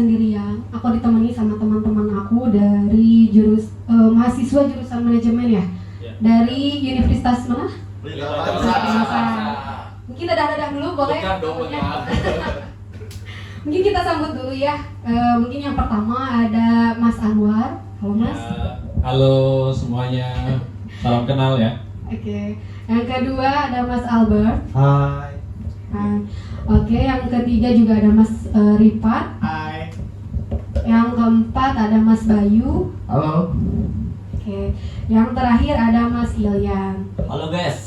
sendirian. Aku ditemani sama teman-teman aku dari mahasiswa jurusan manajemen ya. Dari Universitas mana? Mungkin dadah dulu boleh? Mungkin kita sambut dulu ya. Mungkin yang pertama ada Mas Anwar. Halo Mas. Halo semuanya. Salam kenal ya. Oke. Yang kedua ada Mas Albert. Hai. Oke, yang ketiga juga ada Mas Ripat. Hai. Yang keempat ada Mas Bayu. Halo. Oke. Yang terakhir ada Mas Ilyan. Halo guys.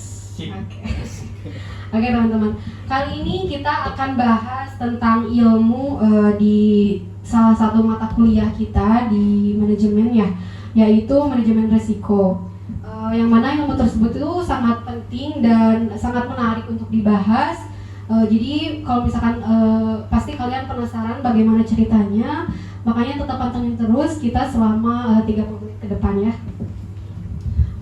Oke teman-teman. Kali ini kita akan bahas tentang ilmu di salah satu mata kuliah kita di manajemen ya, yaitu manajemen risiko. Yang mana ilmu tersebut itu sangat penting dan sangat menarik untuk dibahas. Jadi kalau misalkan pasti kalian penasaran bagaimana ceritanya, makanya tetap pantengin terus kita selama 30 menit ke depan ya.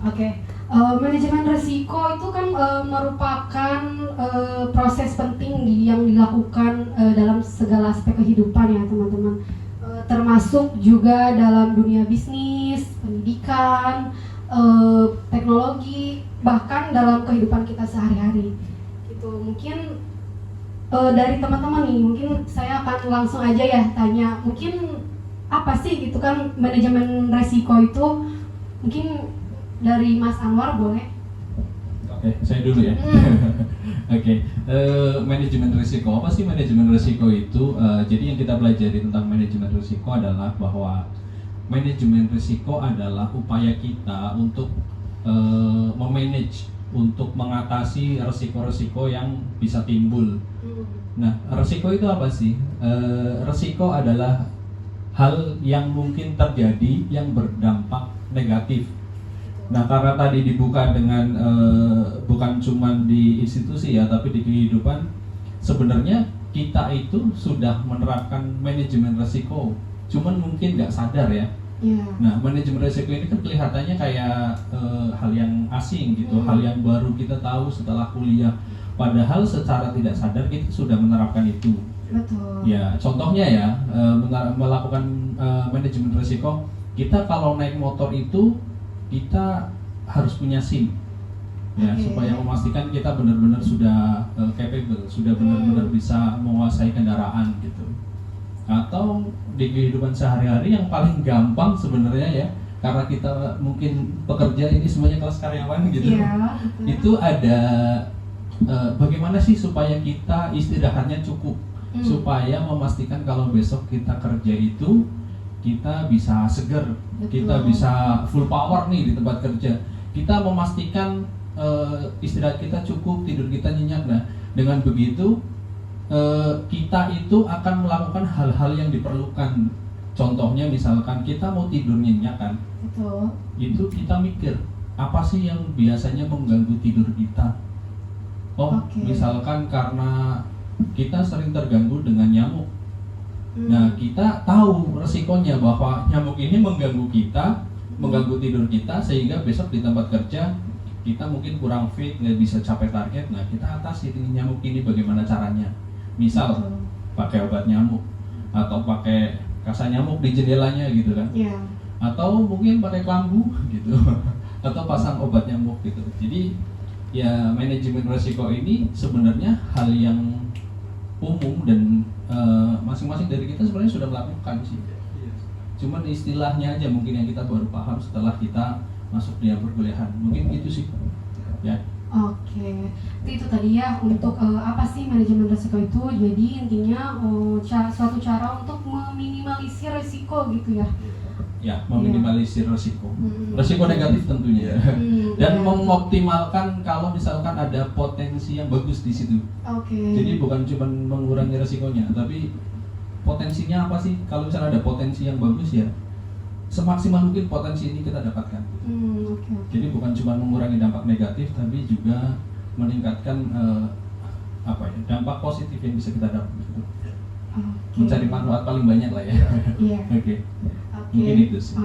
Oke. Manajemen risiko itu kan merupakan proses penting yang dilakukan dalam segala aspek kehidupan ya teman-teman. Termasuk juga dalam dunia bisnis, pendidikan, teknologi, bahkan dalam kehidupan kita sehari-hari. Gitu. Mungkin dari teman-teman nih, mungkin saya akan langsung aja ya tanya, mungkin apa sih gitu kan manajemen risiko itu? Mungkin dari Mas Anwar boleh? Oke, saya dulu ya. Oke, manajemen risiko. Apa sih manajemen risiko itu? Jadi yang kita pelajari tentang manajemen risiko adalah bahwa manajemen risiko adalah upaya kita untuk memanage, untuk mengatasi risiko-risiko yang bisa timbul. Nah, risiko itu apa sih? Risiko adalah hal yang mungkin terjadi yang berdampak negatif. Nah, karena tadi dibuka dengan bukan cuma di institusi ya, tapi di kehidupan, sebenarnya kita itu sudah menerapkan manajemen risiko, cuman mungkin nggak sadar ya. Nah, manajemen risiko ini kan kelihatannya kayak hal yang asing gitu, hal yang baru kita tahu setelah kuliah. Padahal secara tidak sadar kita sudah menerapkan itu. Betul. Ya, contohnya ya, melakukan manajemen risiko, kita kalau naik motor itu kita harus punya SIM ya, supaya memastikan kita benar-benar sudah capable, sudah benar-benar bisa menguasai kendaraan gitu. Atau di kehidupan sehari-hari yang paling gampang sebenarnya ya, karena kita mungkin pekerja ini semuanya kelas karyawan gitu ya, itu ada bagaimana sih supaya kita istirahatnya cukup, supaya memastikan kalau besok kita kerja itu kita bisa seger, kita bisa full power nih di tempat kerja. Kita memastikan istirahat kita cukup, tidur kita nyenyak. Nah, dengan begitu kita itu akan melakukan hal-hal yang diperlukan. Contohnya misalkan kita mau tidur nyenyak kan, itu kita mikir apa sih yang biasanya mengganggu tidur kita. Misalkan karena kita sering terganggu dengan nyamuk. Nah, kita tahu resikonya bahwa nyamuk ini mengganggu kita, mengganggu tidur kita, sehingga besok di tempat kerja kita mungkin kurang fit, nggak bisa capai target. Nah, kita atasi nyamuk ini bagaimana caranya? Misal pakai obat nyamuk, atau pakai kasa nyamuk di jendelanya gitu kan? Atau mungkin pakai kelambu gitu, atau pasang obat nyamuk gitu. Jadi ya manajemen risiko ini sebenarnya hal yang umum dan masing-masing dari kita sebenarnya sudah melakukan sih. Cuman istilahnya aja mungkin yang kita baru paham setelah kita masuk di perkuliahan. Mungkin itu sih. Ya. Oke. Itu tadi ya untuk apa sih manajemen risiko itu? Jadi intinya suatu cara untuk meminimalisir risiko gitu ya. Ya, meminimalisir risiko. Risiko negatif tentunya. Dan mengoptimalkan kalau misalkan ada potensi yang bagus di situ. Jadi bukan cuma mengurangi risikonya, tapi potensinya apa sih? Kalau misalnya ada potensi yang bagus ya, semaksimal mungkin potensi ini kita dapatkan. Jadi bukan cuma mengurangi dampak negatif, tapi juga meningkatkan dampak positif yang bisa kita dapat. Mencari manfaat paling banyak lah ya. Mungkin itu sih.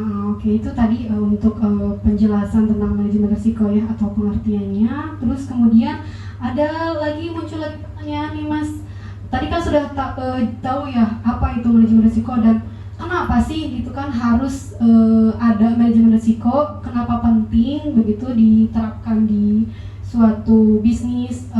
Itu tadi untuk penjelasan tentang manajemen risiko ya, atau pengertiannya. Terus kemudian ada lagi muncul lagi pertanyaan nih Mas, tadi kan sudah tahu ya apa itu manajemen risiko dan kenapa sih gitu kan harus ada manajemen risiko, kenapa penting begitu diterapkan di suatu bisnis,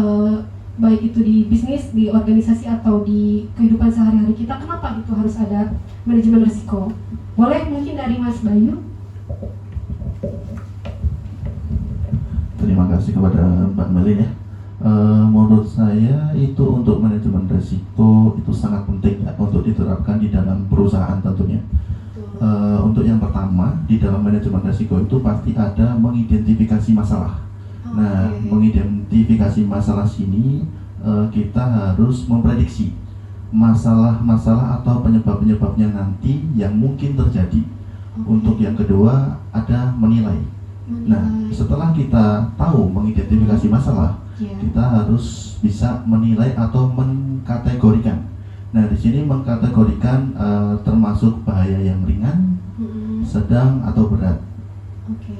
baik itu di bisnis, di organisasi atau di kehidupan sehari-hari kita, kenapa gitu harus ada manajemen risiko? Boleh mungkin dari Mas Bayu? Terima kasih kepada Mbak Melin ya. Menurut saya itu untuk manajemen risiko itu sangat penting ya, untuk diterapkan di dalam perusahaan tentunya. Untuk yang pertama di dalam manajemen risiko itu pasti ada mengidentifikasi masalah. Nah, mengidentifikasi masalah sini kita harus memprediksi masalah-masalah atau penyebab-penyebabnya nanti yang mungkin terjadi. Untuk yang kedua ada menilai. Nah, setelah kita tahu mengidentifikasi masalah, kita harus bisa menilai atau mengkategorikan. Nah, di sini mengkategorikan termasuk bahaya yang ringan, sedang atau berat,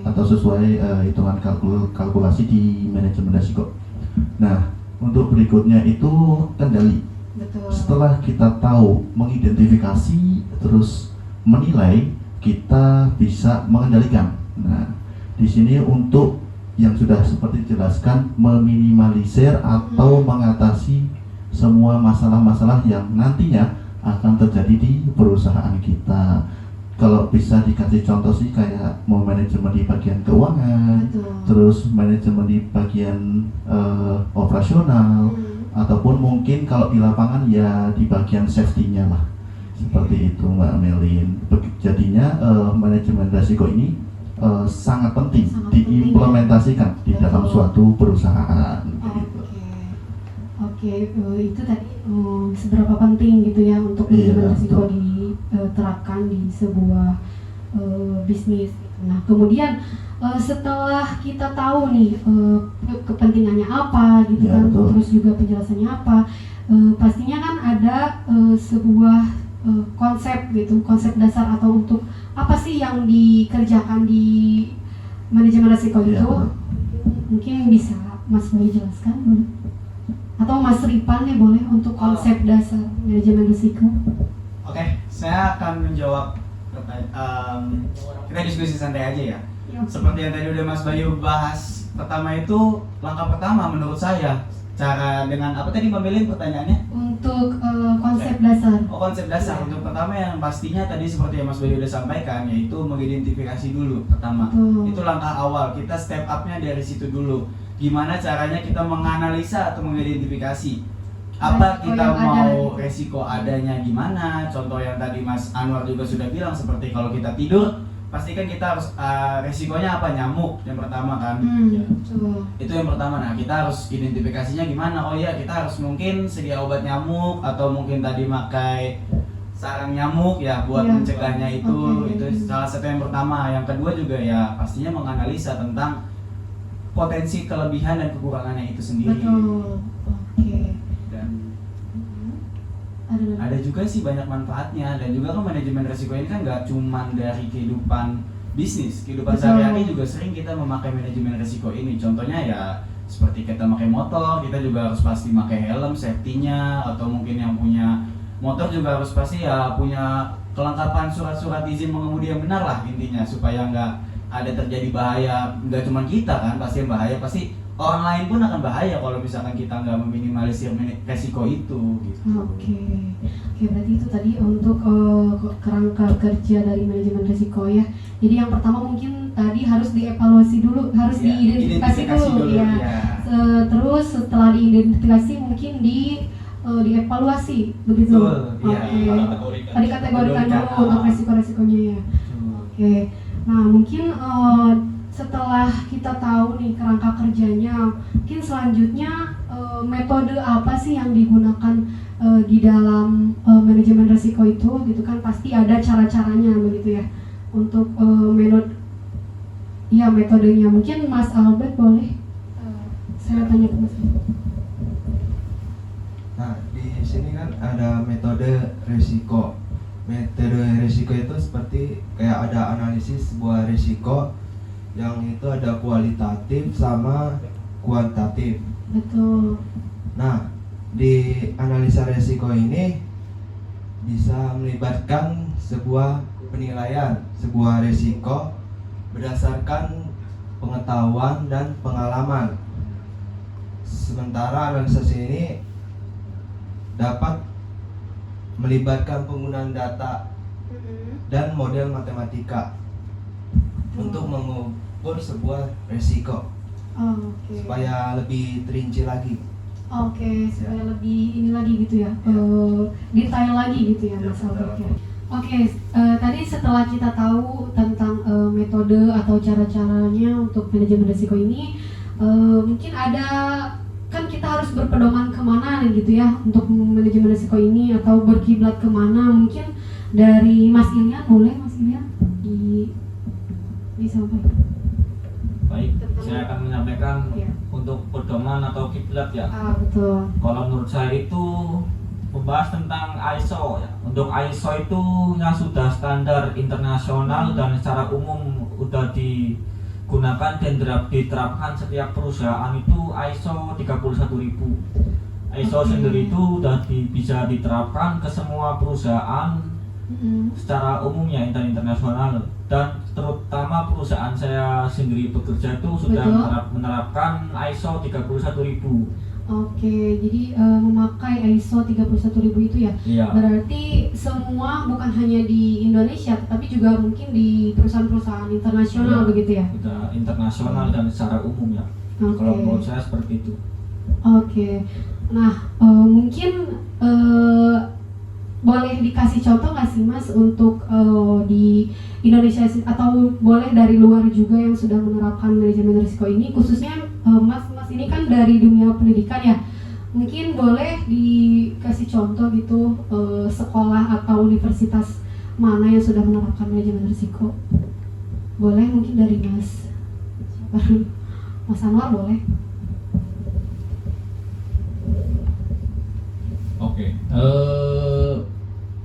atau sesuai hitungan kalkulasi di manajemen risiko. Nah, untuk berikutnya itu kendali. Betul. Setelah kita tahu mengidentifikasi terus menilai, kita bisa mengendalikan. Nah, di sini untuk yang sudah seperti dijelaskan, meminimalisir atau mengatasi semua masalah-masalah yang nantinya akan terjadi di perusahaan kita. Kalau bisa dikasih contoh sih kayak mau manajemen di bagian keuangan, terus manajemen di bagian operasional, ataupun mungkin kalau di lapangan ya di bagian safety-nya lah. Seperti itu Mbak Melin. Jadinya manajemen risiko ini sangat penting diimplementasikan di dalam suatu perusahaan. Oke, itu tadi seberapa penting gitu ya untuk manajemen risiko diterapkan di sebuah bisnis. Nah, kemudian setelah kita tahu nih kepentingannya apa gitu kan, terus juga penjelasannya apa, pastinya kan ada sebuah konsep gitu, konsep dasar atau untuk apa sih yang dikerjakan di manajemen risiko itu. Mungkin bisa Mas Bayu jelaskan boleh? Atau Mas Ripan ya boleh untuk konsep dasar manajemen risiko. Oke, saya akan menjawab kita diskusi santai aja ya. Seperti yang tadi udah Mas Bayu bahas, pertama itu langkah pertama menurut saya cara dengan apa tadi Mbak Melin pertanyaannya? Untuk konsep dasar. Konsep dasar. Untuk pertama yang pastinya tadi seperti yang Mas Bayu udah sampaikan, yaitu mengidentifikasi dulu pertama. Itu langkah awal, kita step up-nya dari situ dulu. Gimana caranya kita menganalisa atau mengidentifikasi apa kita mau resiko adanya gimana. Contoh yang tadi Mas Anwar juga sudah bilang, seperti kalau kita tidur pastikan kita harus resikonya apa, nyamuk yang pertama kan. Itu yang pertama. Nah, kita harus identifikasinya gimana. Oh iya, kita harus mungkin sedia obat nyamuk atau mungkin tadi pakai sarang nyamuk ya buat mencegahnya itu. Itu salah satu yang pertama. Yang kedua juga ya pastinya menganalisa tentang potensi kelebihan dan kekurangannya itu sendiri. Betul. Dan ada juga sih banyak manfaatnya. Dan juga kan manajemen risiko ini kan nggak cuma dari kehidupan bisnis, kehidupan sehari-hari juga sering kita memakai manajemen risiko ini. Contohnya ya seperti kita pakai motor, kita juga harus pasti pakai helm safety-nya, atau mungkin yang punya motor juga harus pasti ya punya kelengkapan surat-surat izin mengemudi yang benar lah intinya, supaya nggak ada terjadi bahaya. Nggak cuma kita kan pasti yang bahaya, pasti orang lain pun akan bahaya kalau misalkan kita nggak meminimalisir resiko itu gitu. Oke, berarti itu tadi untuk kerangka kerja dari manajemen risiko ya. Jadi yang pertama mungkin tadi harus dievaluasi dulu, harus diidentifikasi dulu ya. Terus setelah diidentifikasi mungkin dievaluasi begitu. Tadi kategorikan dulu untuk resiko-resikonya ya. Nah, mungkin setelah kita tahu nih kerangka kerjanya, mungkin selanjutnya metode apa sih yang digunakan di dalam manajemen risiko itu gitu kan, pasti ada cara-caranya begitu ya untuk metodenya. Mungkin Mas Albert boleh saya tanya ke Mas Albert. Nah, di sini kan ada metode risiko. Metode risiko itu seperti kayak ada analisis sebuah risiko yang itu ada kualitatif sama kuantitatif. Betul. Nah, di analisa resiko ini bisa melibatkan sebuah penilaian sebuah resiko berdasarkan pengetahuan dan pengalaman. Sementara analisa ini dapat melibatkan penggunaan data dan model matematika untuk mengukur sebuah resiko Oke. supaya lebih terinci lagi. Oke, supaya lebih ini lagi gitu ya, detail lagi gitu ya Ya, Mas betul. Albert ya. Oke, tadi setelah kita tahu tentang metode atau cara-caranya untuk manajemen risiko ini, mungkin ada kan kita harus berpedoman kemana gitu ya untuk manajemen risiko ini atau berkiblat kemana? Mungkin dari Mas Ilyan, boleh Mas Ilyan disampaikan? Baik, saya akan menyampaikan Iya. untuk pedoman atau kiblat ya. Betul. Kalau menurut saya itu membahas tentang ISO ya. Untuk ISO itu yang sudah standar internasional dan secara umum udah digunakan dan diterapkan setiap perusahaan itu ISO 31000. ISO Oke. sendiri itu udah bisa diterapkan ke semua perusahaan secara umumnya internasional, dan terutama perusahaan saya sendiri bekerja itu sudah Betul. menerapkan ISO 31000. Oke, jadi memakai ISO 31000 itu ya. Iya. Berarti semua bukan hanya di Indonesia, tapi juga mungkin di perusahaan-perusahaan internasional Iya. begitu ya. Sudah internasional dan secara umum ya. Oke. Kalau menurut saya seperti itu. Oke. Nah, mungkin boleh dikasih contoh nggak sih Mas untuk di Indonesia atau boleh dari luar juga yang sudah menerapkan manajemen risiko ini, khususnya Mas ini kan dari dunia pendidikan ya, mungkin boleh dikasih contoh gitu sekolah atau universitas mana yang sudah menerapkan manajemen risiko? Boleh mungkin dari Mas Anwar boleh? Oke,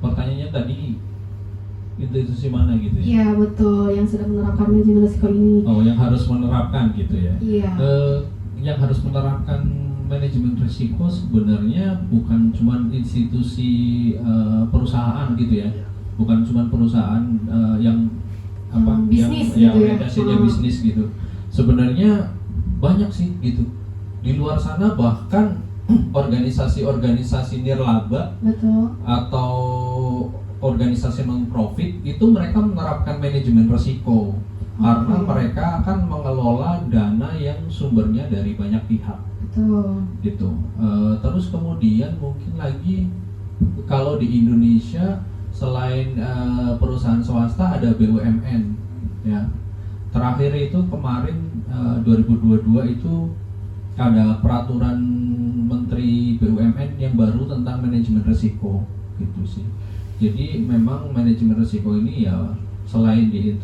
pertanyaannya tadi institusi mana gitu ya? Iya betul, yang sudah menerapkan manajemen risiko ini. Oh, yang harus menerapkan gitu ya? Iya. Yang harus menerapkan manajemen risiko sebenarnya bukan cuma institusi perusahaan gitu ya, bukan cuma perusahaan yang apa bisnis yang gitu ya. orientasinya bisnis gitu. Sebenarnya banyak sih gitu. Di luar sana bahkan organisasi-organisasi nirlaba Betul. atau organisasi non-profit itu mereka menerapkan manajemen risiko karena Oke. mereka akan mengelola dana yang sumbernya dari banyak pihak Betul. gitu. Terus kemudian mungkin lagi kalau di Indonesia selain perusahaan swasta ada BUMN ya. Terakhir itu kemarin 2022 itu ada peraturan Menteri BUMN yang baru tentang manajemen risiko gitu sih. Jadi memang manajemen risiko ini ya selain di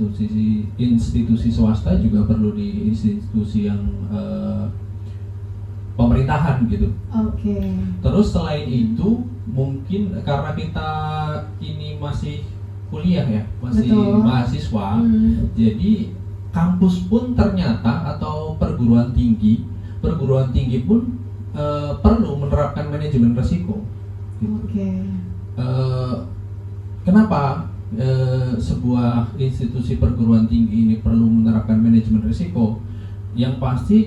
institusi swasta juga perlu di institusi yang pemerintahan gitu. Oke. Terus selain itu mungkin karena kita ini masih kuliah ya, masih Betul. mahasiswa, jadi kampus pun ternyata atau perguruan tinggi pun perlu menerapkan manajemen risiko. Gitu. Oke. Kenapa sebuah institusi perguruan tinggi ini perlu menerapkan manajemen risiko? Yang pasti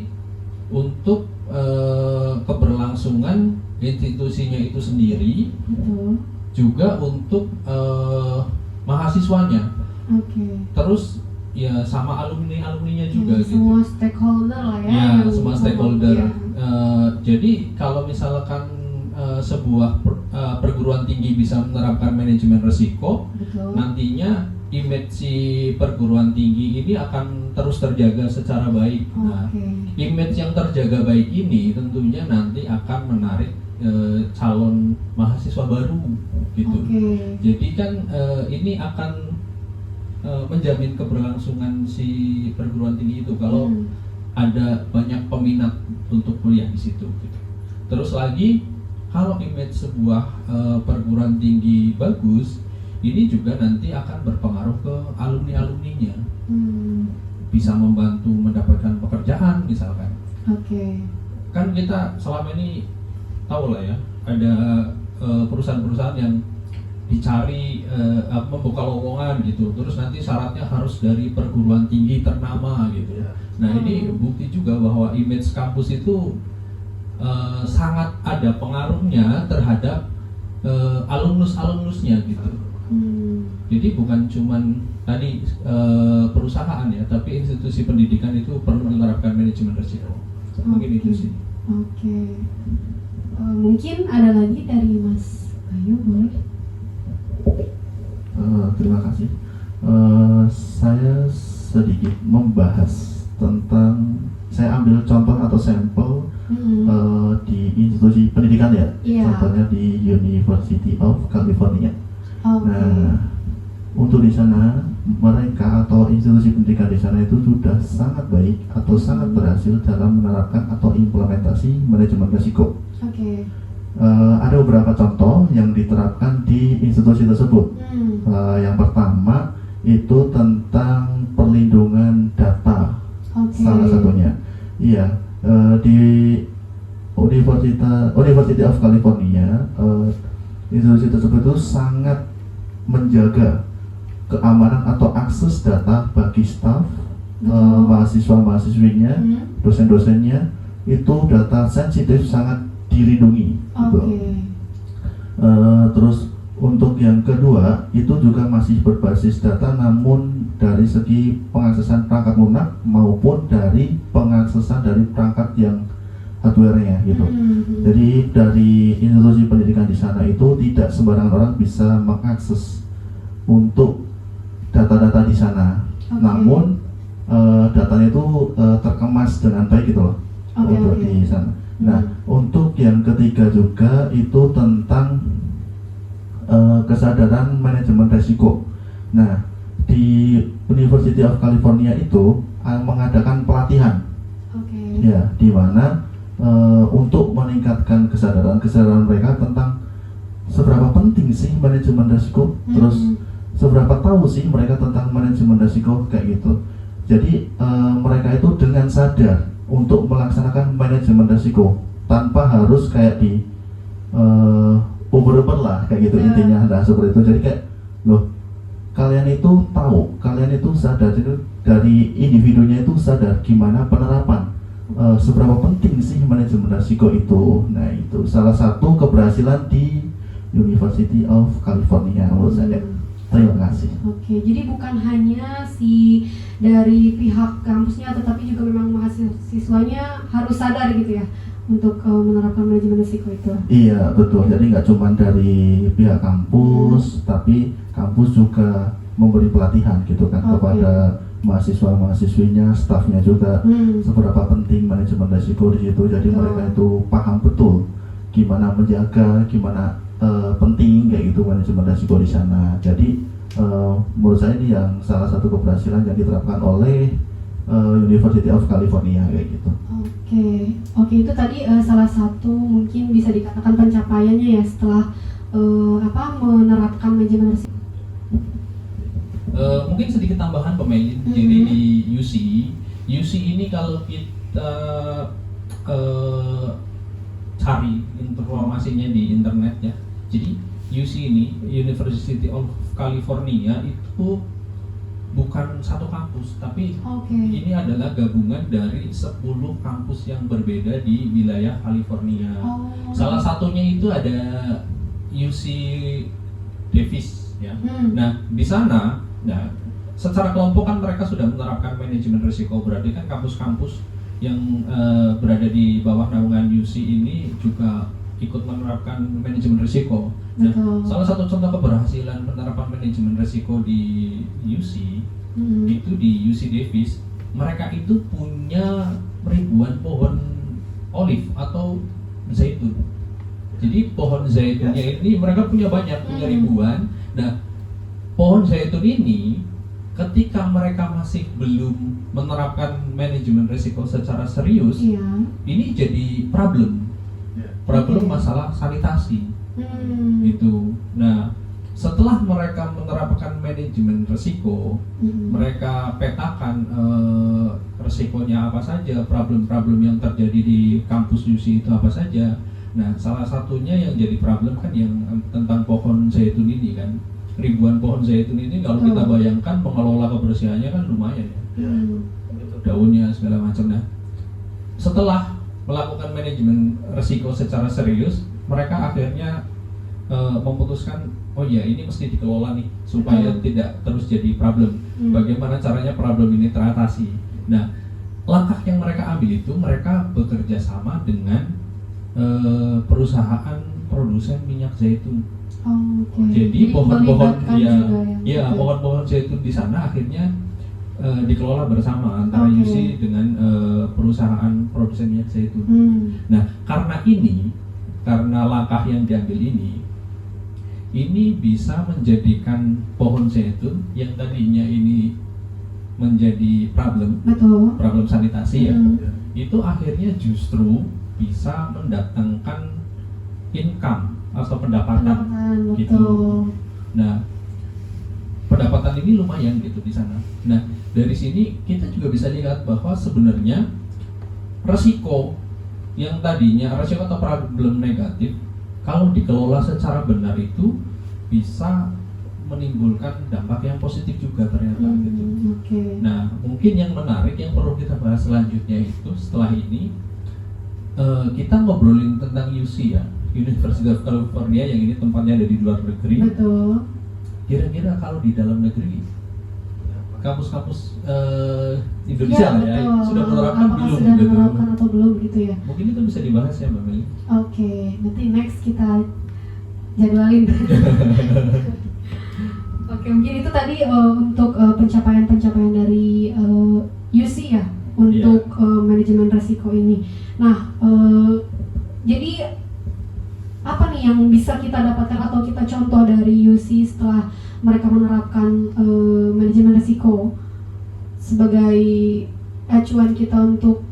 untuk keberlangsungan institusinya itu sendiri, Betul. juga untuk mahasiswanya. Oke. Terus ya sama alumninya juga gitu. Semua stakeholder lah ya. Ya, yang semua ngomong, stakeholder. ya. Jadi kalau misalkan sebuah perguruan tinggi bisa menerapkan manajemen risiko, Betul. nantinya image si perguruan tinggi ini akan terus terjaga secara baik. Nah, Oke. image yang terjaga baik ini tentunya nanti akan menarik calon mahasiswa baru gitu. Oke. Jadi kan ini akan menjamin keberlangsungan si perguruan tinggi itu kalau ada banyak peminat untuk kuliah di situ gitu. Terus lagi kalau image sebuah perguruan tinggi bagus, ini juga nanti akan berpengaruh ke alumni-alumninya. Bisa membantu mendapatkan pekerjaan misalkan. Oke. Kan kita selama ini tahu lah ya, ada perusahaan-perusahaan yang dicari membuka lowongan gitu, terus nanti syaratnya harus dari perguruan tinggi ternama gitu. Nah ini bukti juga bahwa image kampus itu sangat ada pengaruhnya terhadap alumnusnya gitu. Jadi bukan cuman tadi perusahaan ya, tapi institusi pendidikan itu perlu menerapkan manajemen risiko. Mungkin itu sih. Oke. Mungkin ada lagi dari Mas Bayu, boleh? Terima kasih. Saya sedikit membahas tentang, saya ambil contoh atau sampel di institusi pendidikan ya, contohnya di University of California. Nah, untuk di sana mereka atau institusi pendidikan di sana itu sudah sangat baik atau sangat berhasil dalam menerapkan atau implementasi manajemen risiko. Ada beberapa contoh yang diterapkan di institusi tersebut. Yang pertama itu tentang perlindungan data, salah satunya. Iya, di University of California, institusi tersebut itu sangat menjaga keamanan atau akses data bagi staf, mahasiswa-mahasiswinya, dosen-dosennya. Itu data sensitif sangat dilindungi. Terus untuk yang kedua itu juga masih berbasis data, namun dari segi pengaksesan perangkat lunak maupun dari pengaksesan dari perangkat yang hardware-nya gitu. Jadi dari institusi pendidikan di sana itu tidak sembarangan orang bisa mengakses untuk data-data di sana. Namun datanya itu terkemas dengan baik gitu loh untuk di sana. Nah, untuk yang ketiga juga itu tentang kesadaran manajemen risiko. Nah, di University of California itu mengadakan pelatihan, ya, di mana untuk meningkatkan kesadaran mereka tentang seberapa penting sih manajemen risiko, terus seberapa tahu sih mereka tentang manajemen risiko kayak gitu. Jadi mereka itu dengan sadar untuk melaksanakan manajemen risiko tanpa harus kayak di over lah kayak gitu intinya. Nah seperti itu. Jadi kayak loh, kalian itu tahu, kalian itu sadar, jadi dari individunya itu sadar gimana penerapan, seberapa penting sih manajemen risiko itu. Nah itu salah satu keberhasilan di University of California menurut saya. Terima kasih. Jadi bukan hanya si dari pihak kampusnya, tetapi juga memang mahasiswanya harus sadar gitu ya untuk menerapkan manajemen risiko itu. Iya betul. Jadi nggak cuma dari pihak kampus, tapi kampus juga memberi pelatihan gitu kan kepada mahasiswa-mahasiswinya, stafnya juga seberapa penting manajemen risiko di situ. Jadi mereka itu paham betul gimana menjaga, gimana penting kayak gitu manajemen risiko di sana. Jadi menurut saya ini yang salah satu keberhasilan yang diterapkan oleh University of California kayak gitu. Oke, itu tadi salah satu mungkin bisa dikatakan pencapaiannya ya setelah menerapkan manajemen risiko. Mungkin sedikit tambahan pemain. Jadi di UC ini kalau kita cari informasinya di internet ya. Jadi UC ini, University of California, itu bukan satu kampus, tapi ini adalah gabungan dari 10 kampus yang berbeda di wilayah California. Salah satunya itu ada UC Davis ya. Nah, di sana secara kelompok kan mereka sudah menerapkan manajemen risiko, berarti kan kampus-kampus yang berada di bawah naungan UC ini juga ikut menerapkan manajemen risiko. Nah, salah satu contoh keberhasilan penerapan manajemen risiko di UC itu di UC Davis, mereka itu punya ribuan pohon olive atau zaitun. Jadi pohon zaitunnya ini mereka punya banyak, punya ribuan. Nah, pohon zaitun ini ketika mereka masih belum menerapkan manajemen risiko secara serius, ini jadi problem masalah sanitasi itu. Nah, setelah mereka menerapkan manajemen risiko, mereka petakan risikonya apa saja, problem-problem yang terjadi di kampus UC itu apa saja. Nah, salah satunya yang jadi problem kan yang tentang pohon zaitun ini kan. Ribuan pohon zaitun ini kalau kita bayangkan pengelola kebersihannya kan lumayan ya. Gitu, daunnya segala macam. Nah, setelah melakukan manajemen risiko secara serius, mereka akhirnya memutuskan, oh ya ini mesti dikelola nih supaya tidak terus jadi problem. Bagaimana caranya problem ini teratasi? Nah, langkah yang mereka ambil itu mereka bekerja sama dengan perusahaan produsen minyak zaitun. Jadi pohon-pohon pohon-pohon zaitun di sana akhirnya dikelola bersama antara UC dengan perusahaan produsen minyak zaitun. Nah, karena langkah yang diambil ini bisa menjadikan pohon zaitun yang tadinya ini menjadi problem sanitasi ya, itu akhirnya justru bisa mendatangkan income atau pendapatan gitu. Nah, pendapatan ini lumayan gitu di sana. Nah, dari sini kita juga bisa lihat bahwa sebenarnya resiko yang tadinya resiko atau problem negatif kalau dikelola secara benar itu bisa menimbulkan dampak yang positif juga ternyata gitu. Nah, mungkin yang menarik yang perlu kita bahas selanjutnya itu setelah ini kita ngobrolin tentang UC ya, University of California yang ini tempatnya ada di luar negeri. Betul. Kira-kira kalau di dalam negeri kampus-kampus Indonesia lah ya, sudah menerapkan belum sudah gitu? menerapkan atau belum gitu ya? Mungkin itu bisa dibahas ya Mbak Meli. Oke, nanti next kita jadwalin. Oke, mungkin itu tadi untuk pencapaian-pencapaian dari UC ya untuk manajemen risiko ini. Nah, jadi apa nih yang bisa kita dapatkan atau kita contoh dari UC setelah mereka menerapkan manajemen risiko sebagai acuan kita untuk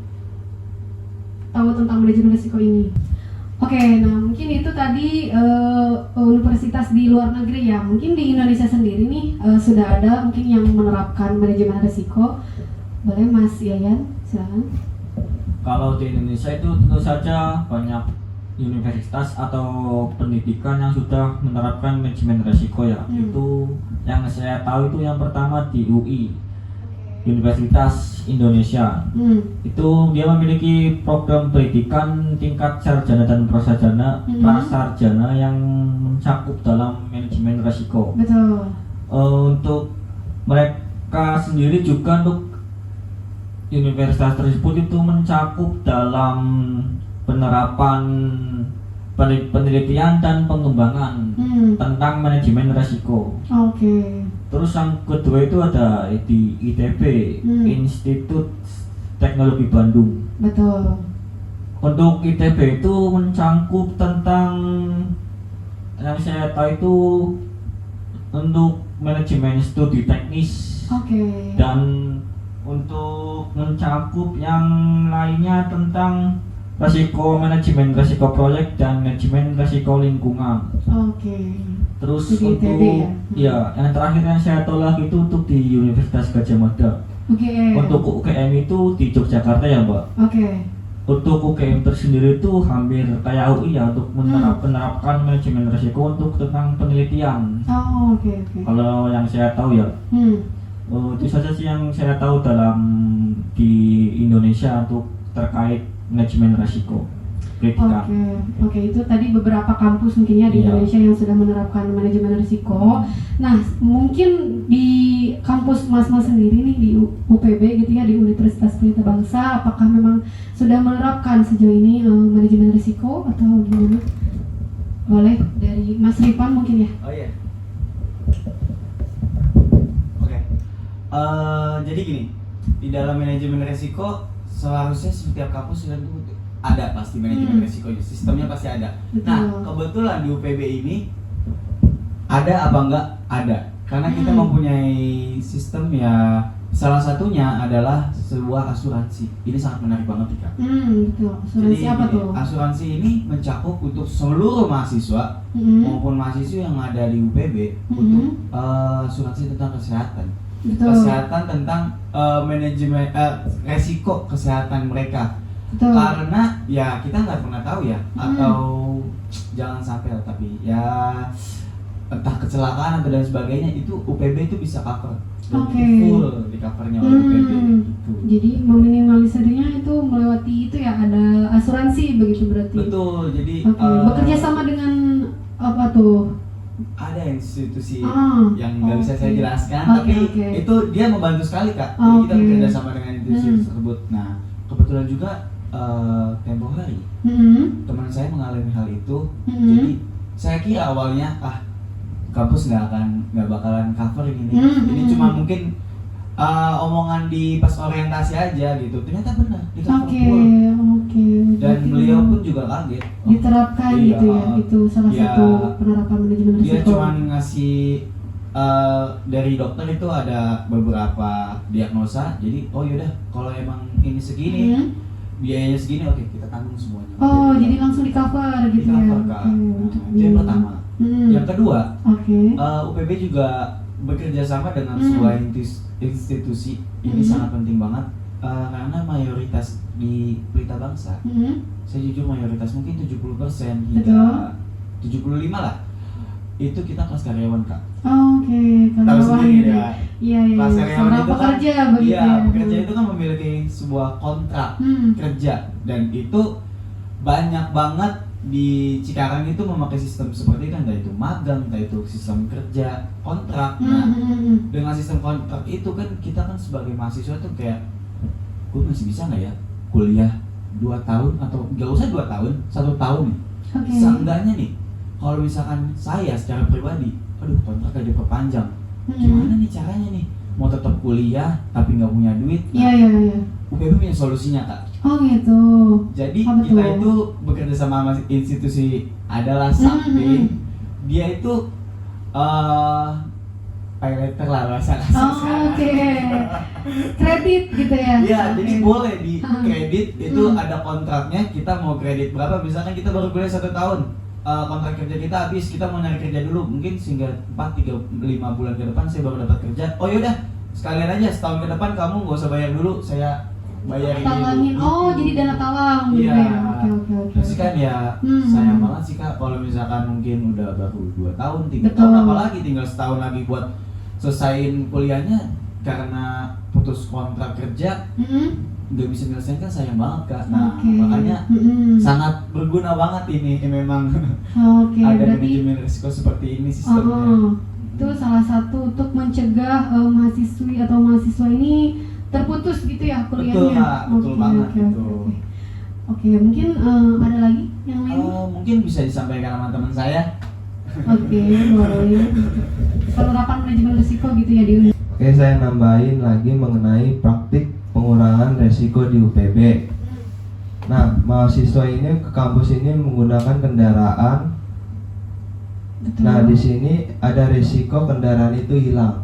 tahu tentang manajemen risiko ini? Oke, nah mungkin itu tadi universitas di luar negeri ya. Mungkin di Indonesia sendiri nih sudah ada mungkin yang menerapkan manajemen risiko. Boleh Mas Yayan, silakan. Kalau di Indonesia itu tentu saja banyak universitas atau pendidikan yang sudah menerapkan manajemen risiko ya. Itu yang saya tahu itu yang pertama di UI, Universitas Indonesia. Itu dia memiliki program pendidikan tingkat sarjana dan prasarjana yang mencakup dalam manajemen risiko. Betul. Untuk mereka sendiri juga untuk universitas tersebut itu mencakup dalam penerapan penelitian dan pengembangan tentang manajemen risiko. Terus yang kedua itu ada di ITB, Institut Teknologi Bandung. Betul. Untuk ITB itu mencakup tentang yang saya tahu itu untuk manajemen studi teknis. Dan untuk mencakup yang lainnya tentang manajemen risiko proyek dan manajemen risiko lingkungan. Terus Jadi untuk ITB ya? Yang terakhir yang saya tolak itu untuk di Universitas Gadjah Mada. Untuk UGM itu di Yogyakarta ya Mbak. Untuk UGM tersendiri itu hampir kayak UI ya untuk menerapkan manajemen risiko untuk tentang penelitian. Kalau yang saya tahu ya. Itu saja sih yang saya tahu dalam di Indonesia untuk terkait manajemen risiko pendidikan. Oke, itu tadi beberapa kampus mungkin ya di Indonesia yang sudah menerapkan manajemen risiko. Nah, mungkin di kampus Mas sendiri nih di UPB gitu ya, di Universitas Pelita Bangsa, apakah memang sudah menerapkan sejauh ini manajemen risiko atau gimana? Boleh dari Mas Ripan mungkin ya? Oh iya. Jadi gini, di dalam manajemen risiko seharusnya setiap kampus sudah ada pasti manajemen risiko, sistemnya pasti ada. Nah, kebetulan di UPB ini ada apa enggak? Ada. Karena kita mempunyai sistem ya, salah satunya adalah sebuah asuransi. Ini sangat menarik banget Ika. Betul. Asuransi apa tuh? Asuransi ini mencakup untuk seluruh mahasiswa maupun mahasiswa yang ada di UPB untuk asuransi tentang kesehatan. Kesehatan tentang manajemen resiko kesehatan mereka. Betul. Karena ya kita nggak pernah tahu ya, atau jangan sampai lah, tapi ya entah kecelakaan atau dan sebagainya, itu UPB itu bisa cover. Dan Oke. itu full di covernya oleh UPB gitu. Jadi meminimalisirnya itu melewati itu ya, ada asuransi begitu berarti. Betul, jadi Oke, bekerja sama dengan apa tuh? ada institusi Ah, yang nggak bisa saya oke. jelaskan, Oke, tapi oke. itu dia membantu sekali Kak. Jadi kita Oke. bekerja sama dengan institusi Hmm. tersebut. Nah, kebetulan juga tempo hari teman saya mengalami hal itu. Jadi saya kira awalnya kampus nggak bakalan cover ini. Ini cuma mungkin omongan di pas orientasi aja gitu. Ternyata benar di cover Oke, full. oke. Dan Berarti beliau memang pun juga kaget. Oh, diterapkan iya, gitu ya. Itu salah iya. satu penerapan manajemen Dia risiko. cuma ngasih dari dokter itu ada beberapa diagnosa. Jadi oh yaudah kalau emang ini segini biayanya segini, oke kita tanggung semuanya. Oh, jadi langsung di cover gitu ya. cover, Kak. Oke, Nah, untuk itu yang pertama. Yang kedua, Oke. UPB juga bekerja sama dengan sebuah institusi. Ini sangat penting banget karena mayoritas di Pelita Bangsa, saya jujur mayoritas mungkin 70% hingga 75 lah, itu kita kelas karyawan Kak. Oke, Tahu karyawan. sendiri ya. Iya, iya. Kelas karyawan Seorang itu kan, pekerja begitu iya, ya. pekerja itu kan memiliki sebuah kontrak kerja, dan itu banyak banget di Cikarang itu memakai sistem seperti itu, entah itu magang, entah itu sistem kerja kontrak. Nah, dengan sistem kontrak itu kan kita kan sebagai mahasiswa tuh kayak, gue masih bisa nggak ya kuliah 2 tahun atau nggak usah 2 tahun, 1 tahun nih. Oke. Seenggaknya nih, kalau misalkan saya secara pribadi, aduh kontrak gak diperpanjang, gimana nih caranya nih mau tetap kuliah tapi nggak punya duit? Iya, iya, iya. UPB punya solusinya Kak. Oh gitu. Jadi Oh, betul. kita itu bekerja sama institusi adalah sampai dia itu pay letter lah bahasa Oh, kasar. oke. Kredit gitu ya. Iya, Oke. jadi boleh di kredit itu Hmm. ada kontraknya, kita mau kredit berapa, misalkan kita baru kuliah 1 tahun, kontrak kerja kita habis, kita mau nyari kerja dulu, mungkin sehingga 4-5 bulan ke depan saya baru dapat kerja. Oh yaudah, sekalian aja setahun ke depan kamu nggak usah bayar dulu, saya bayarin Talangin. dulu. Oh, jadi dana talang gitu Iya. ya. Oke, oke, oke. Terus kan ya sayang banget sih Kak kalau misalkan mungkin udah baru 2 tahun, 3 Betul. tahun, apalagi tinggal setahun lagi buat selesaiin kuliahnya karena putus kontrak kerja nggak bisa menyelesaikan, sayang banget Kak. Nah, Oke. makanya sangat berguna banget ini memang Oke, ada berarti manajemen risiko seperti ini sistemnya. itu salah satu untuk mencegah mahasiswi atau mahasiswa ini terputus gitu ya kuliahnya. Betul, Kak. Betul banget itu. Oke, mungkin ada lagi yang lain? Mungkin bisa disampaikan sama teman saya. Oke, boleh. Penerapan manajemen risiko gitu ya di UNI. Oke, saya nambahin lagi mengenai praktik pengurangan resiko di UPB. Nah, mahasiswa ini ke kampus ini menggunakan kendaraan. Betul. Nah, di sini ada resiko kendaraan itu hilang.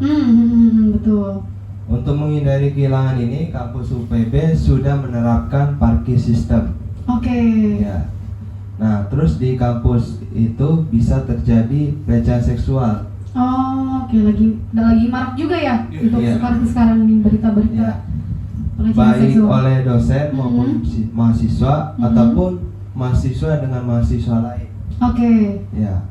Betul. Untuk menghindari kehilangan ini, kampus UPB sudah menerapkan parkir system. Oke. Ya. Nah, terus di kampus itu bisa terjadi pelecehan seksual. Oh, oke, lagi marak juga ya untuk Iya. sekarang ini berita-berita Ya. pelecehan Baik seksual. oleh dosen maupun mahasiswa ataupun mahasiswa dengan mahasiswa lain. Oke. Ya.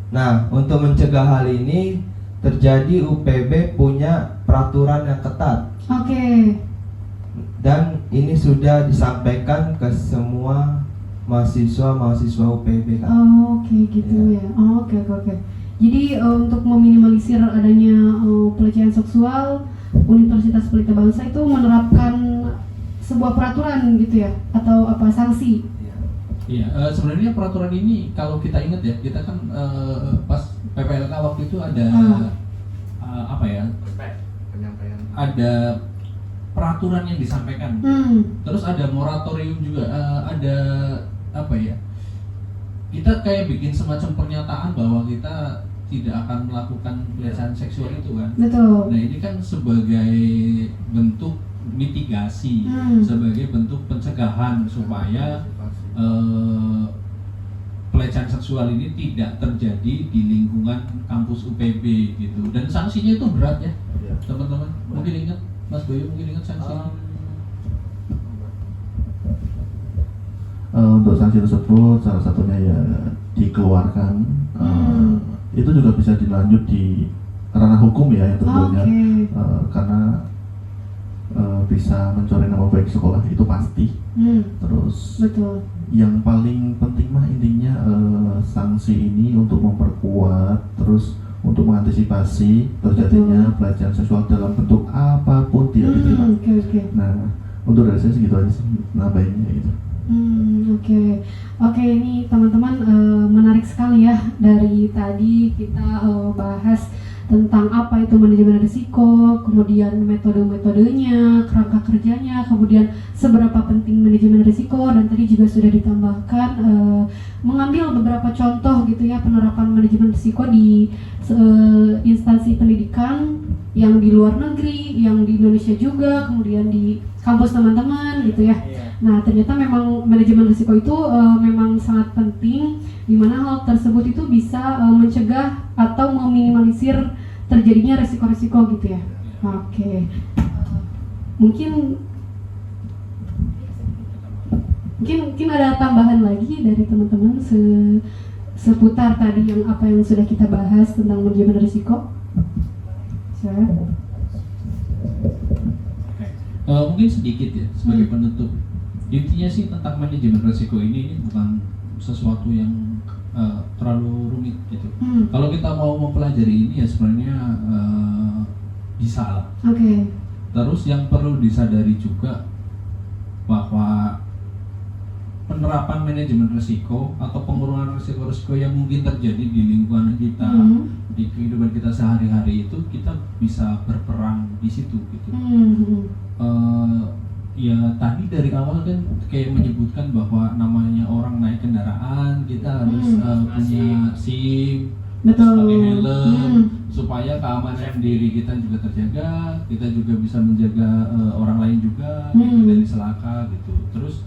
Nah, untuk mencegah hal ini terjadi, UPB punya peraturan yang ketat Oke. dan ini sudah disampaikan ke semua mahasiswa UPB kan. Oh, oke gitu ya. Oh, oke. Jadi untuk meminimalisir adanya pelecehan seksual, Universitas Pelita Bangsa itu menerapkan sebuah peraturan gitu ya, atau apa sanksi? Iya, sebenarnya peraturan ini kalau kita ingat ya, kita kan pas PPLK waktu itu ada apa ya? Ada peraturan yang disampaikan. Terus ada moratorium juga, ada apa ya? Kita kayak bikin semacam pernyataan bahwa kita tidak akan melakukan pelecehan seksual itu kan. Betul. Nah, ini kan sebagai bentuk mitigasi, sebagai bentuk pencegahan supaya pelecehan seksual ini tidak terjadi di lingkungan kampus UPB gitu. Dan sanksinya itu berat ya, teman-teman. Mungkin ingat, Mas Bayu mungkin ingat sanksinya. untuk sanksi tersebut salah satunya ya dikeluarkan. Itu juga bisa dilanjut di ranah hukum ya tentunya. Karena bisa mencoreng nama baik sekolah itu pasti. Terus Betul. yang paling penting mah intinya sanksi ini untuk memperkuat, terus untuk mengantisipasi terjadinya pelecehan seksual dalam bentuk apapun tidak diterima. Oke. Nah, untuk dari saya segitu aja sih nambahinnya gitu. Oke, ini teman-teman menarik sekali ya. Dari tadi kita bahas tentang apa itu manajemen risiko, kemudian metode-metodenya, kerangka kerjanya, kemudian seberapa penting manajemen risiko, dan tadi juga sudah ditambahkan mengambil beberapa contoh gitu ya penerapan manajemen risiko di instansi pendidikan yang di luar negeri, yang di Indonesia juga, kemudian di kampus teman-teman gitu ya. Nah, ternyata memang manajemen risiko itu memang sangat penting, di mana hal tersebut itu bisa mencegah atau meminimalisir terjadinya risiko-risiko gitu ya. Oke. Mungkin ada tambahan lagi dari teman-teman seputar tadi yang apa yang sudah kita bahas tentang manajemen risiko. Mungkin sedikit ya sebagai penutup. Intinya sih tentang manajemen risiko ini bukan sesuatu yang terlalu rumit gitu. Kalau kita mau mempelajari ini ya sebenarnya bisa lah. Terus yang perlu disadari juga bahwa penerapan manajemen risiko atau pengurangan risiko-risiko yang mungkin terjadi di lingkungan kita, di kehidupan kita sehari-hari itu kita bisa berperan di situ gitu. Ya tadi dari awal kan kayak menyebutkan bahwa namanya orang naik kendaraan kita harus punya SIM, pakai helm supaya keamanan diri kita juga terjaga, kita juga bisa menjaga orang lain juga gitu, dari celaka gitu. Terus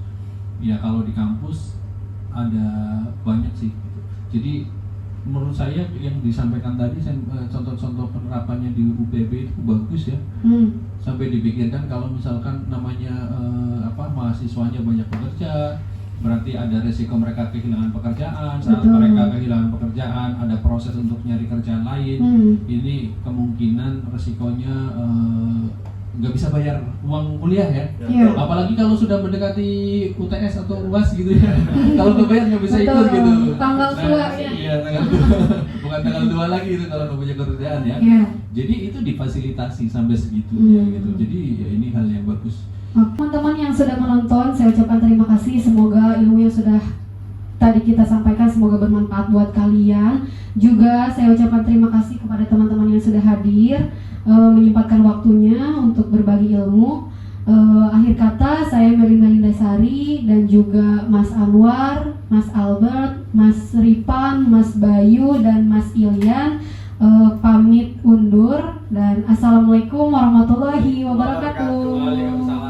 ya kalau di kampus ada banyak sih gitu. Jadi menurut saya yang disampaikan tadi contoh-contoh penerapannya di UPB itu bagus ya. Sampai dipikirkan kalau misalkan namanya mahasiswanya banyak bekerja, berarti ada resiko mereka kehilangan pekerjaan. Saat mereka kehilangan pekerjaan, ada proses untuk nyari kerjaan lain. Ini kemungkinan resikonya nggak bisa bayar uang kuliah ya. Apalagi kalau sudah mendekati UTS atau UAS gitu ya. Kalau nggak bayar nggak bisa ikut gitu. Tanggal tua ya. Iya, tanggal 2. Bukan tanggal 2 lagi itu kalau nggak punya kerjaan ya. Jadi itu difasilitasi sampai segitunya gitu. Jadi ya ini hal yang bagus. Teman-teman yang sudah menonton, saya ucapkan terima kasih. Semoga ilmu yang sudah tadi kita sampaikan semoga bermanfaat buat kalian. Juga saya ucapkan terima kasih kepada teman-teman yang sudah hadir, menyempatkan waktunya untuk berbagi ilmu. Akhir kata, saya Melinda Sari dan juga Mas Anwar, Mas Albert, Mas Ripan, Mas Bayu, dan Mas Ilian pamit undur dan assalamualaikum warahmatullahi wabarakatuh.